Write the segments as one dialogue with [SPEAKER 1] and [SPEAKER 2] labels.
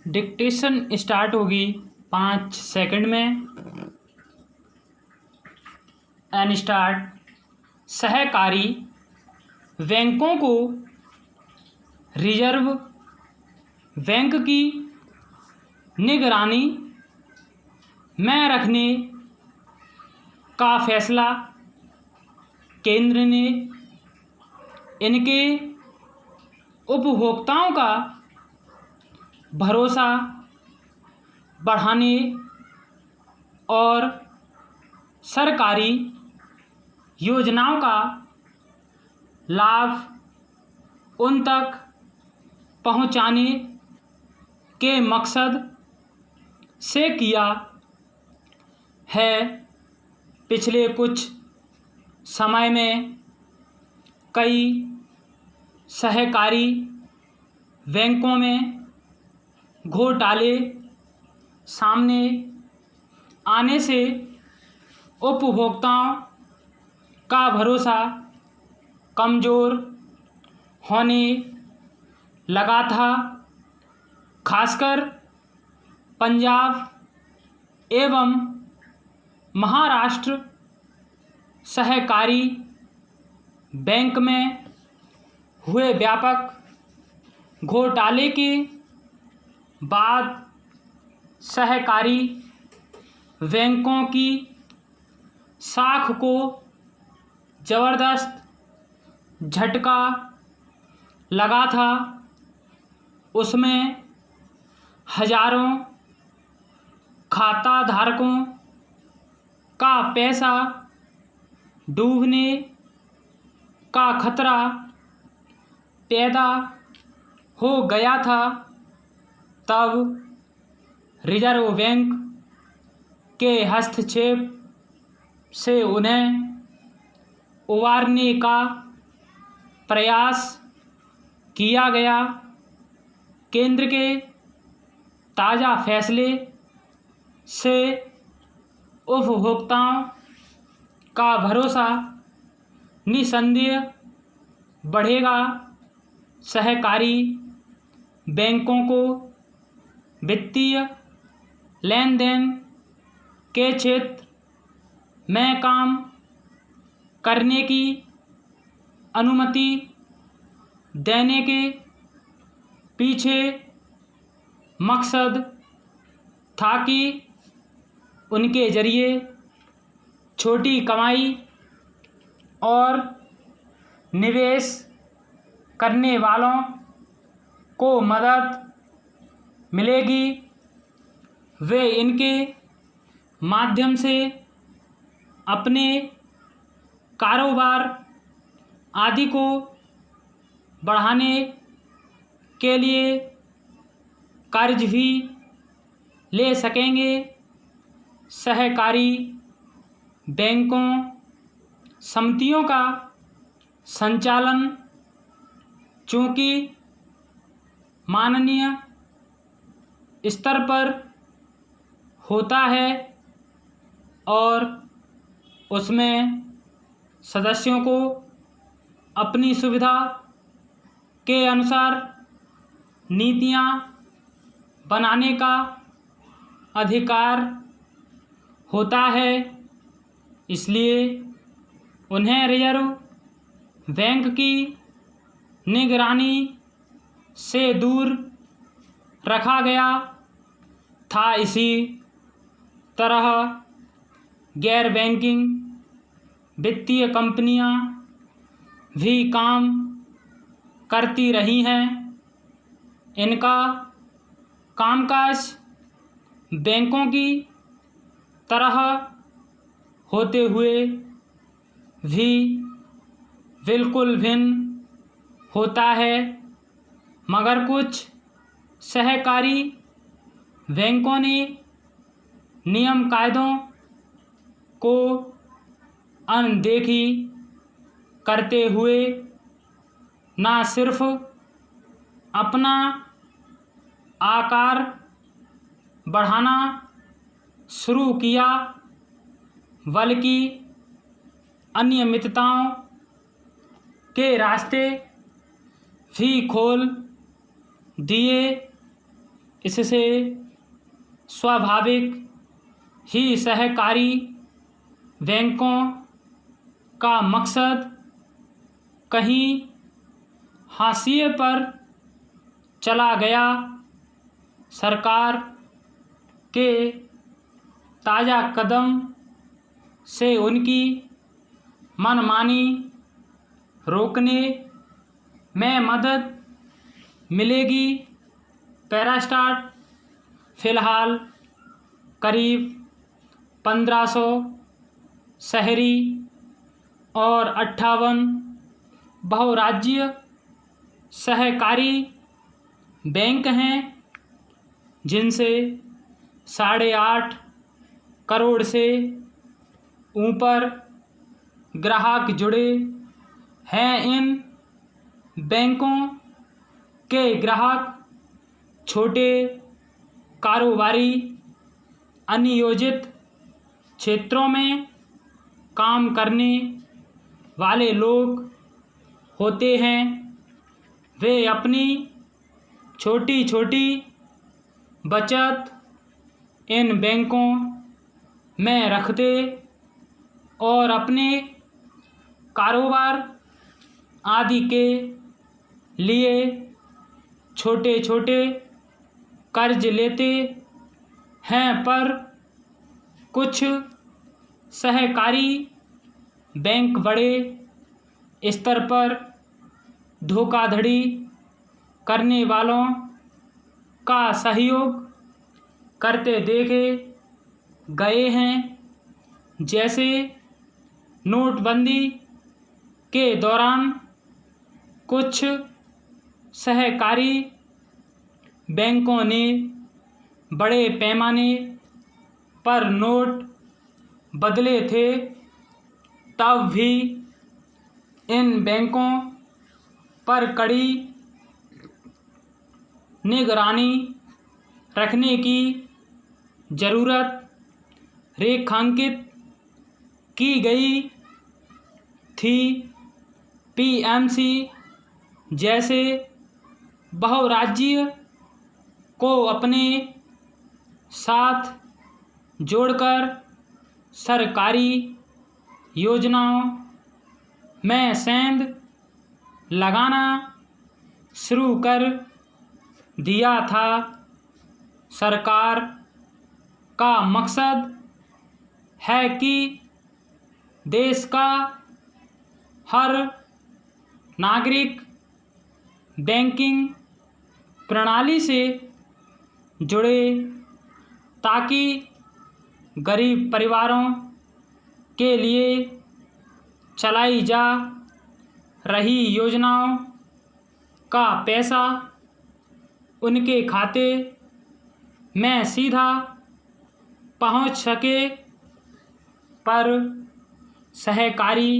[SPEAKER 1] Dictation start होगी 5 second में। And start. सहकारी बैंकों को रिजर्व बैंक की निगरानी में रखने का फैसला केंद्र ने इनके उपभोक्ताओं का भरोसा बढ़ाने और सरकारी योजनाओं का लाभ उन तक पहुंचाने के मकसद से किया है। पिछले कुछ समय में कई सहकारी बैंकों में घोटाले सामने आने से उपभोक्ताओं का भरोसा कमज़ोर होने लगा था। खासकर पंजाब एवं महाराष्ट्र सहकारी बैंक में हुए व्यापक घोटाले के बाद सहकारी बैंकों की साख को ज़बरदस्त झटका लगा था। उसमें हजारों खाता धारकों का पैसा डूबने का खतरा पैदा हो गया था। तब रिजर्व बैंक के हस्तक्षेप से उन्हें उबारने का प्रयास किया गया। केंद्र के ताज़ा फैसले से उपभोक्ताओं का भरोसा निसंदेह बढ़ेगा। सहकारी बैंकों को वित्तीय लेन देन के क्षेत्र में काम करने की अनुमति देने के पीछे मकसद था कि उनके ज़रिए छोटी कमाई और निवेश करने वालों को मदद मिलेगी। वे इनके माध्यम से अपने कारोबार आदि को बढ़ाने के लिए कर्ज भी ले सकेंगे। सहकारी बैंकों समितियों का संचालन चूँकि माननीय स्तर पर होता है और उसमें सदस्यों को अपनी सुविधा के अनुसार नीतियाँ बनाने का अधिकार होता है, इसलिए उन्हें रिजर्व बैंक की निगरानी से दूर रखा गया था। इसी तरह गैर बैंकिंग वित्तीय कंपनियां भी काम करती रही हैं। इनका कामकाज बैंकों की तरह होते हुए भी बिल्कुल भिन्न होता है, मगर कुछ सहकारी बैंकों ने नियम कायदों को अनदेखी करते हुए न सिर्फ अपना आकार बढ़ाना शुरू किया बल्कि अनियमितताओं के रास्ते भी खोल दिए। इससे स्वाभाविक ही सहकारी बैंकों का मकसद कहीं हाशिए पर चला गया। सरकार के ताज़ा कदम से उनकी मनमानी रोकने में मदद मिलेगी। पैरास्टार्ट फ़िलहाल करीब 1500 शहरी और 58 बहुराज्यीय सहकारी बैंक हैं, जिनसे 8.5 करोड़ से ऊपर ग्राहक जुड़े हैं। इन बैंकों के ग्राहक छोटे कारोबारी, अनियोजित क्षेत्रों में काम करने वाले लोग होते हैं। वे अपनी छोटी छोटी बचत इन बैंकों में रखते और अपने कारोबार आदि के लिए छोटे छोटे कर्ज लेते हैं, पर कुछ सहकारी बैंक बड़े स्तर पर धोखाधड़ी करने वालों का सहयोग करते देखे गए हैं। जैसे नोटबंदी के दौरान कुछ सहकारी बैंकों ने बड़े पैमाने पर नोट बदले थे, तब भी इन बैंकों पर कड़ी निगरानी रखने की ज़रूरत रेखांकित की गई थी। पीएमसी जैसे बहुराज्यीय को अपने साथ जोड़कर सरकारी योजनाओं में सेंध लगाना शुरू कर दिया था। सरकार का मकसद है कि देश का हर नागरिक बैंकिंग प्रणाली से जुड़े, ताकि गरीब परिवारों के लिए चलाई जा रही योजनाओं का पैसा उनके खाते में सीधा पहुंच सके। पर सहकारी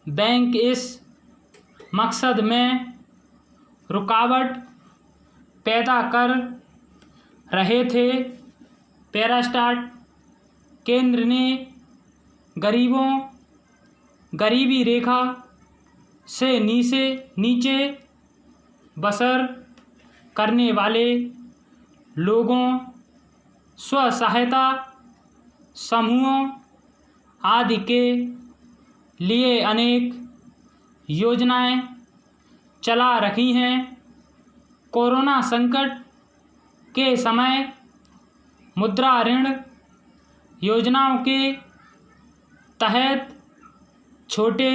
[SPEAKER 1] बैंक इस मकसद में रुकावट पैदा कर रहे थे। पैरास्टार्ट केंद्र ने गरीबी रेखा से नीचे बसर करने वाले लोगों, स्व सहायता समूहों आदि के लिए अनेक योजनाएं चला रही हैं। कोरोना संकट के समय मुद्रा ऋण योजनाओं के तहत छोटे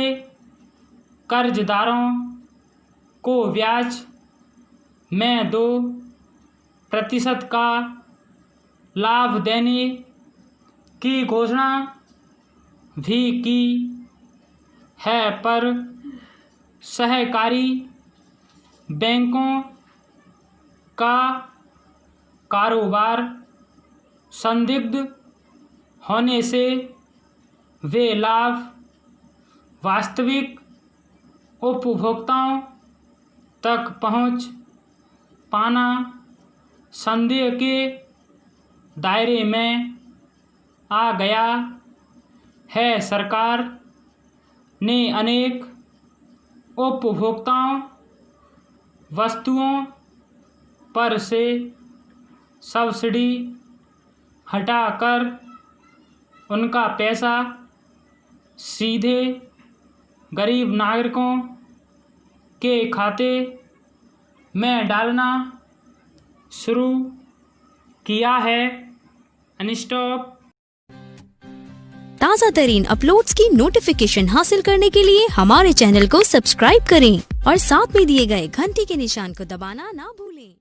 [SPEAKER 1] कर्जदारों को ब्याज में 2% का लाभ देने की घोषणा भी की है। पर सहकारी बैंकों का कारोबार संदिग्ध होने से वे लाभ वास्तविक उपभोक्ताओं तक पहुंच पाना संदेह के दायरे में आ गया है। सरकार ने अनेक उपभोक्ताओं वस्तुओं पर से सब्सिडी हटाकर उनका पैसा सीधे गरीब नागरिकों के खाते में डालना शुरू किया है। अनस्टॉप।
[SPEAKER 2] ताज़ा तरीन अपलोड्स की नोटिफिकेशन हासिल करने के लिए हमारे चैनल को सब्सक्राइब करें और साथ में दिए गए घंटी के निशान को दबाना ना भूलें।